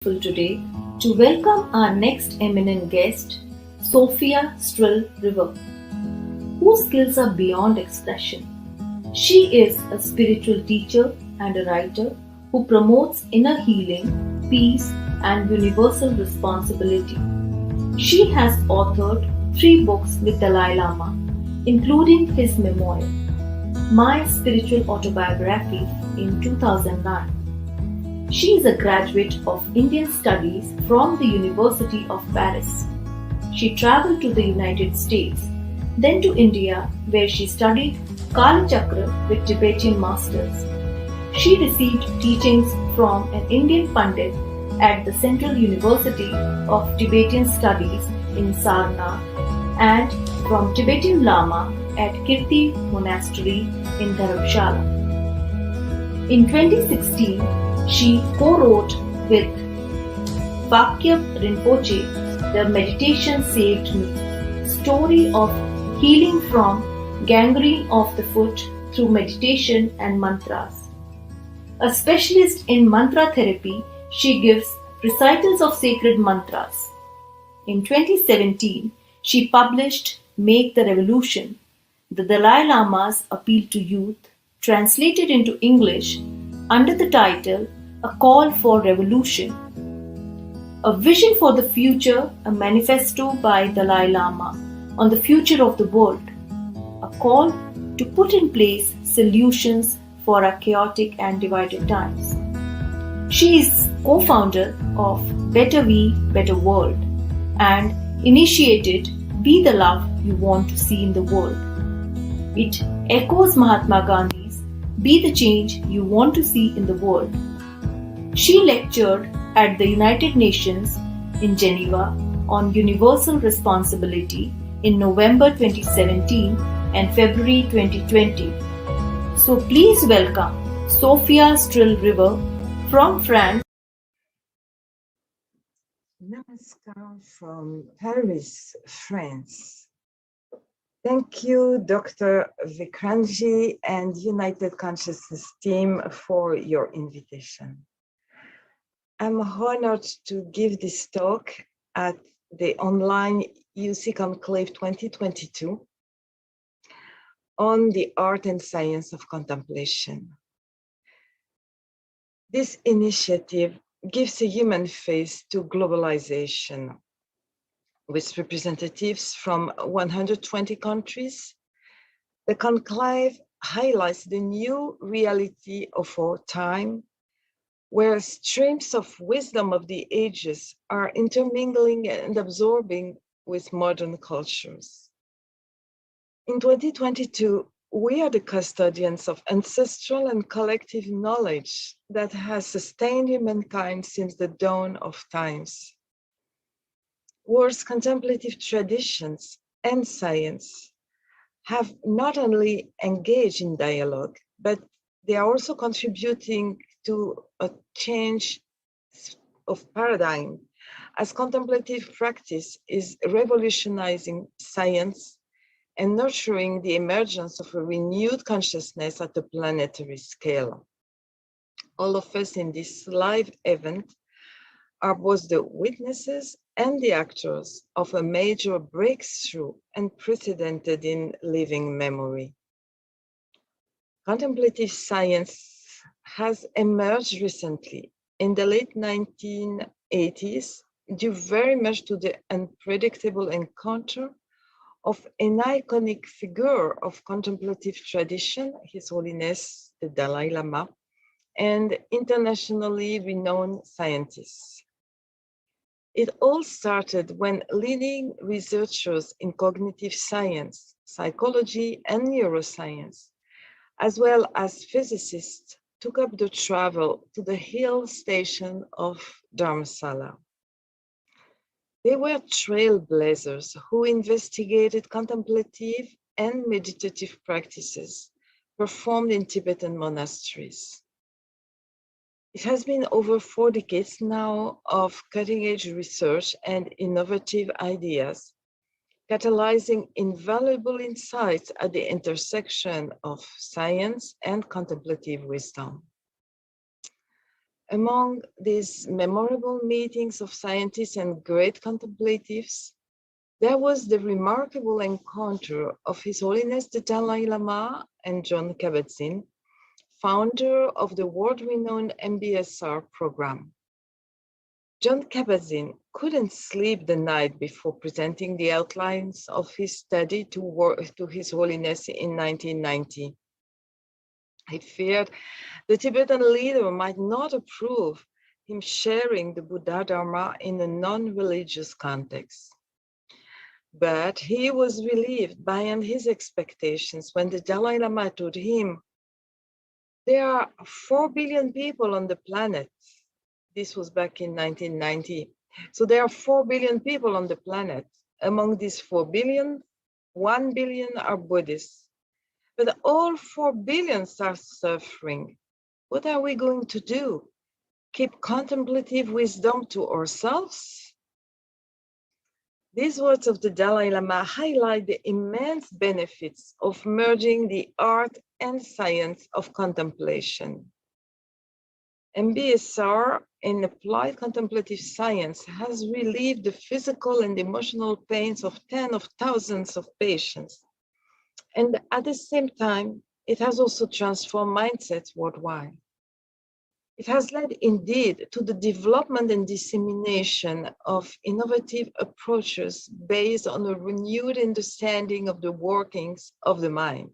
Today to welcome our next eminent guest, Sofia Stril Rever, whose skills are beyond expression. She is a spiritual teacher and a writer who promotes inner healing, peace, and universal responsibility. She has authored 3 books with Dalai Lama, including his memoir, My Spiritual Autobiography, in 2009. She is a graduate of Indian Studies from the University of Paris. She traveled to the United States, then to India, where she studied Kala Chakra with Tibetan masters. She received teachings from an Indian Pandit at the Central University of Tibetan Studies in Sarnath and from Tibetan Lama at Kirti Monastery in Dharamshala. In 2016, she co-wrote with Vakya Rinpoche The Meditation Saved Me, story of healing from gangrene of the foot through meditation and mantras. A specialist in mantra therapy, she gives recitals of sacred mantras. In 2017, she published Make the Revolution, the Dalai Lama's Appeal to Youth, translated into English under the title A Call for Revolution. A Vision for the Future, a manifesto by Dalai Lama on the future of the world. A call to put in place solutions for our chaotic and divided times. She is co-founder of Better We, Better World and initiated Be the Love You Want to See in the World. It echoes Mahatma Gandhi's Be the Change You Want to See in the World. She lectured at the United Nations in Geneva on universal responsibility in November 2017 and February 2020. So please welcome Sofia Stril Rever from France. Namaskar from Paris, France. Thank you, Dr. Vikranji and United Consciousness team for your invitation. I'm honored to give this talk at the online UC Conclave 2022 on the art and science of contemplation. This initiative gives a human face to globalization with representatives from 120 countries. The conclave highlights the new reality of our time, where streams of wisdom of the ages are intermingling and absorbing with modern cultures. In 2022, we are the custodians of ancestral and collective knowledge that has sustained humankind since the dawn of times. World's contemplative traditions and science have not only engaged in dialogue, but they are also contributing to a change of paradigm, as contemplative practice is revolutionizing science and nurturing the emergence of a renewed consciousness at a planetary scale. All of us in this live event are both the witnesses and the actors of a major breakthrough unprecedented in living memory. Contemplative science has emerged recently in the late 1980s due very much to the unpredictable encounter of an iconic figure of contemplative tradition, His Holiness the Dalai Lama, and internationally renowned scientists. It all started when leading researchers in cognitive science, psychology, and neuroscience, as well as physicists, took up the travel to the hill station of Dharamsala. They were trailblazers who investigated contemplative and meditative practices performed in Tibetan monasteries. It has been over 4 decades now of cutting-edge research and innovative ideas, catalyzing invaluable insights at the intersection of science and contemplative wisdom. Among these memorable meetings of scientists and great contemplatives, there was the remarkable encounter of His Holiness the Dalai Lama and John Kabat-Zinn, founder of the world-renowned MBSR program. John Kabat-Zinn couldn't sleep the night before presenting the outlines of his study to His Holiness in 1990. He feared the Tibetan leader might not approve him sharing the Buddha Dharma in a non-religious context. But he was relieved beyond his expectations when the Dalai Lama told him, "There are 4 billion people on the planet." This was back in 1990. So there are 4 billion people on the planet. Among these 4 billion, 1 billion are Buddhists. But all 4 billion are suffering. What are we going to do? Keep contemplative wisdom to ourselves? These words of the Dalai Lama highlight the immense benefits of merging the art and science of contemplation. MBSR in applied contemplative science has relieved the physical and emotional pains of tens of thousands of patients. And at the same time, it has also transformed mindsets worldwide. It has led indeed to the development and dissemination of innovative approaches based on a renewed understanding of the workings of the mind.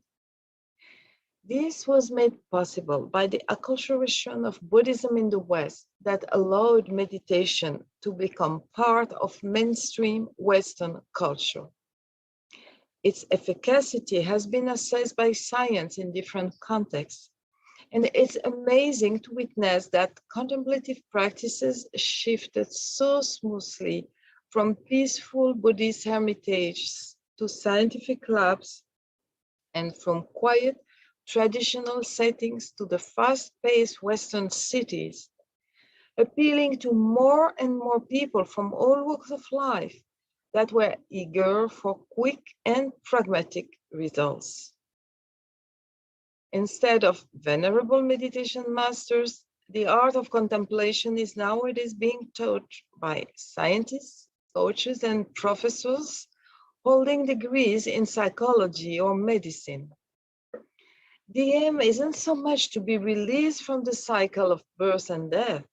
This was made possible by the acculturation of Buddhism in the West that allowed meditation to become part of mainstream Western culture. Its efficacy has been assessed by science in different contexts, and it's amazing to witness that contemplative practices shifted so smoothly from peaceful Buddhist hermitages to scientific labs, and from quiet traditional settings to the fast-paced Western cities, appealing to more and more people from all walks of life that were eager for quick and pragmatic results. Instead of venerable meditation masters, the art of contemplation is nowadays being taught by scientists, coaches, and professors holding degrees in psychology or medicine. The aim isn't so much to be released from the cycle of birth and death,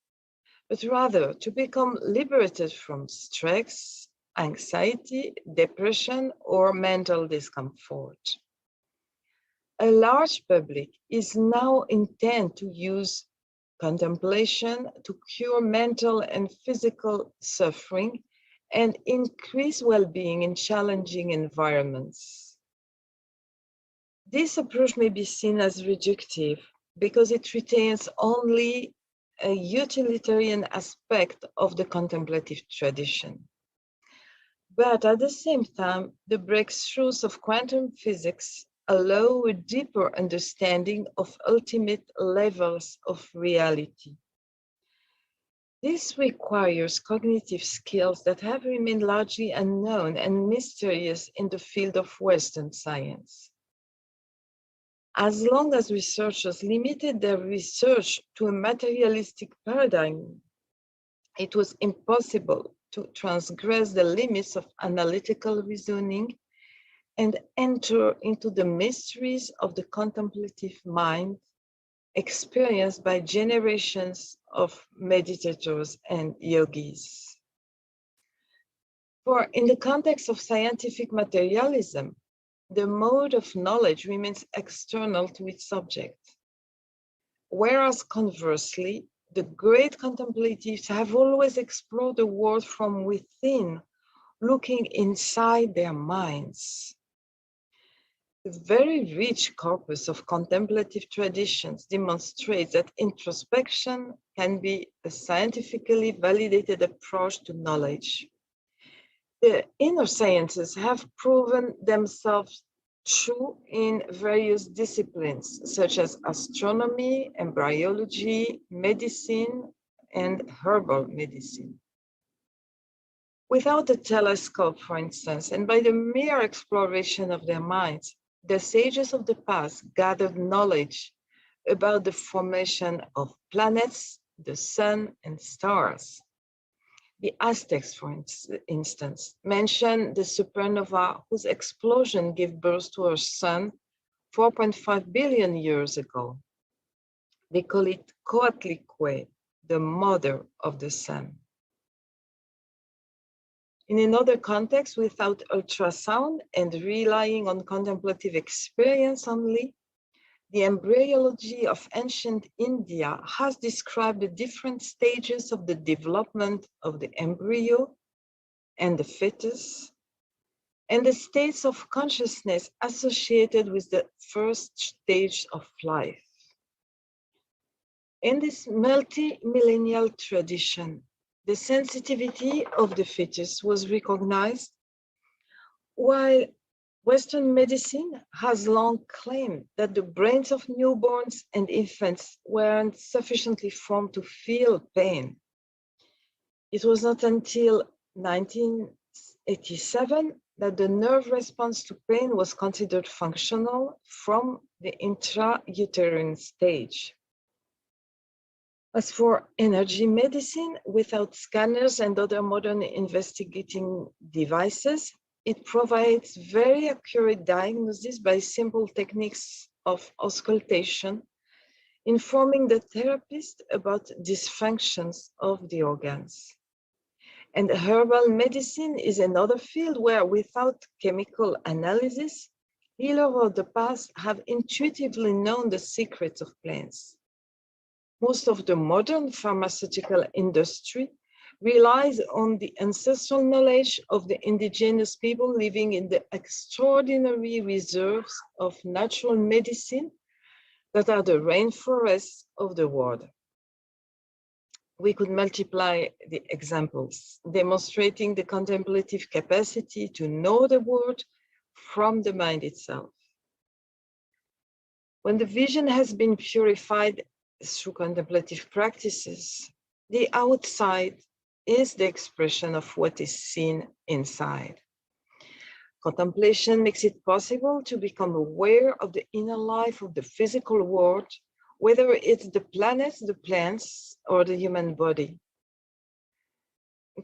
but rather to become liberated from stress, anxiety, depression, or mental discomfort. A large public is now intent to use contemplation to cure mental and physical suffering and increase well-being in challenging environments. This approach may be seen as reductive because it retains only a utilitarian aspect of the contemplative tradition. But at the same time, the breakthroughs of quantum physics allow a deeper understanding of ultimate levels of reality. This requires cognitive skills that have remained largely unknown and mysterious in the field of Western science. As long as researchers limited their research to a materialistic paradigm, it was impossible to transgress the limits of analytical reasoning and enter into the mysteries of the contemplative mind experienced by generations of meditators and yogis. For in the context of scientific materialism, the mode of knowledge remains external to its subject. Whereas conversely, the great contemplatives have always explored the world from within, looking inside their minds. The very rich corpus of contemplative traditions demonstrates that introspection can be a scientifically validated approach to knowledge. The inner sciences have proven themselves true in various disciplines, such as astronomy, embryology, medicine, and herbal medicine. Without a telescope, for instance, and by the mere exploration of their minds, the sages of the past gathered knowledge about the formation of planets, the sun, and stars. The Aztecs, for instance, mention the supernova whose explosion gave birth to our sun 4.5 billion years ago. They call it Coatlicue, the mother of the sun. In another context, without ultrasound and relying on contemplative experience only, the embryology of ancient India has described the different stages of the development of the embryo and the fetus, and the states of consciousness associated with the first stage of life. In this multi-millennial tradition, the sensitivity of the fetus was recognized, while Western medicine has long claimed that the brains of newborns and infants weren't sufficiently formed to feel pain. It was not until 1987 that the nerve response to pain was considered functional from the intrauterine stage. As for energy medicine, without scanners and other modern investigating devices, it provides very accurate diagnosis by simple techniques of auscultation, informing the therapist about dysfunctions of the organs. And herbal medicine is another field where, without chemical analysis, healers of the past have intuitively known the secrets of plants. Most of the modern pharmaceutical industry relies on the ancestral knowledge of the indigenous people living in the extraordinary reserves of natural medicine that are the rainforests of the world. We could multiply the examples, demonstrating the contemplative capacity to know the world from the mind itself. When the vision has been purified through contemplative practices, the outside is the expression of what is seen inside. Contemplation makes it possible to become aware of the inner life of the physical world, whether it's the planets, the plants, or the human body.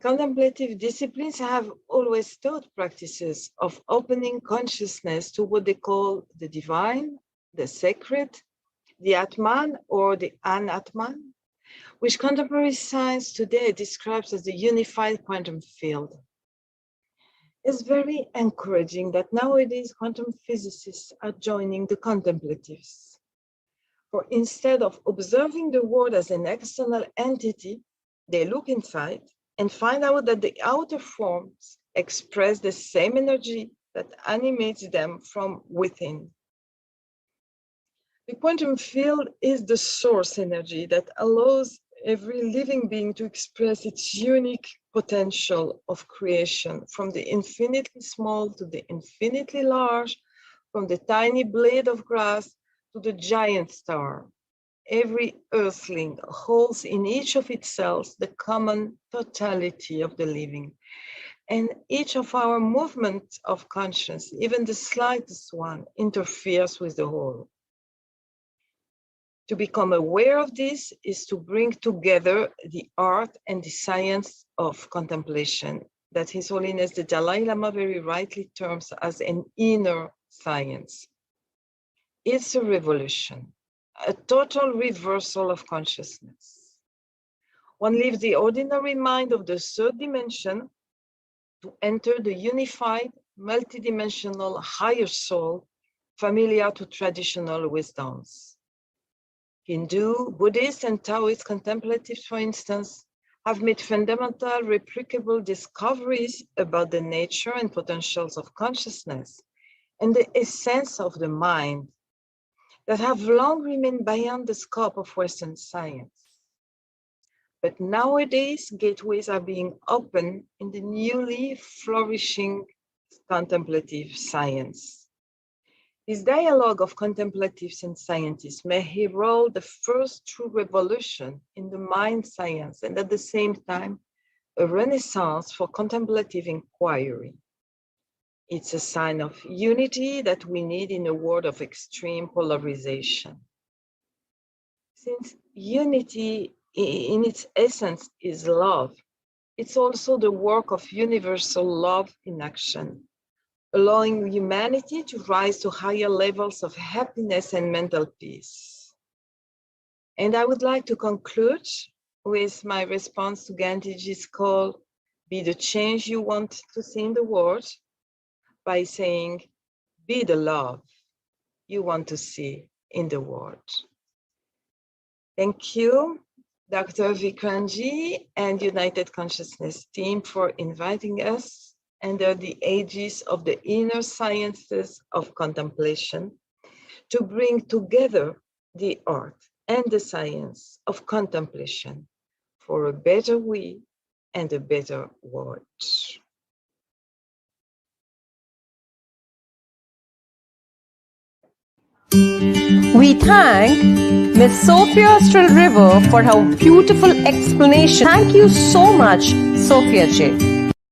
Contemplative disciplines have always taught practices of opening consciousness to what they call the divine, the sacred, the Atman or the Anatman, which contemporary science today describes as the unified quantum field. It's very encouraging that nowadays quantum physicists are joining the contemplatives. For instead of observing the world as an external entity, they look inside and find out that the outer forms express the same energy that animates them from within. The quantum field is the source energy that allows every living being to express its unique potential of creation, from the infinitely small to the infinitely large, from the tiny blade of grass to the giant star. Every earthling holds in each of its cells the common totality of the living. And each of our movements of conscience, even the slightest one, interferes with the whole. To become aware of this is to bring together the art and the science of contemplation that His Holiness the Dalai Lama very rightly terms as an inner science. It's a revolution, a total reversal of consciousness. One leaves the ordinary mind of the third dimension to enter the unified, multidimensional higher soul, familiar to traditional wisdoms. Hindu, Buddhist, and Taoist contemplatives, for instance, have made fundamental, replicable discoveries about the nature and potentials of consciousness and the essence of the mind that have long remained beyond the scope of Western science. But nowadays, gateways are being opened in the newly flourishing contemplative science. This dialogue of contemplatives and scientists may herald the first true revolution in the mind science and at the same time, a renaissance for contemplative inquiry. It's a sign of unity that we need in a world of extreme polarization. Since unity in its essence is love. It's also the work of universal love in action, allowing humanity to rise to higher levels of happiness and mental peace. And I would like to conclude with my response to Gandhiji's call, be the change you want to see in the world, by saying, be the love you want to see in the world. Thank you, Dr. Vikranji and United Consciousness team for inviting us under the aegis of the inner sciences of contemplation to bring together the art and the science of contemplation for a better we and a better world. We thank Ms. Sofia Stril Rever for her beautiful explanation. Thank you so much, Sofia J.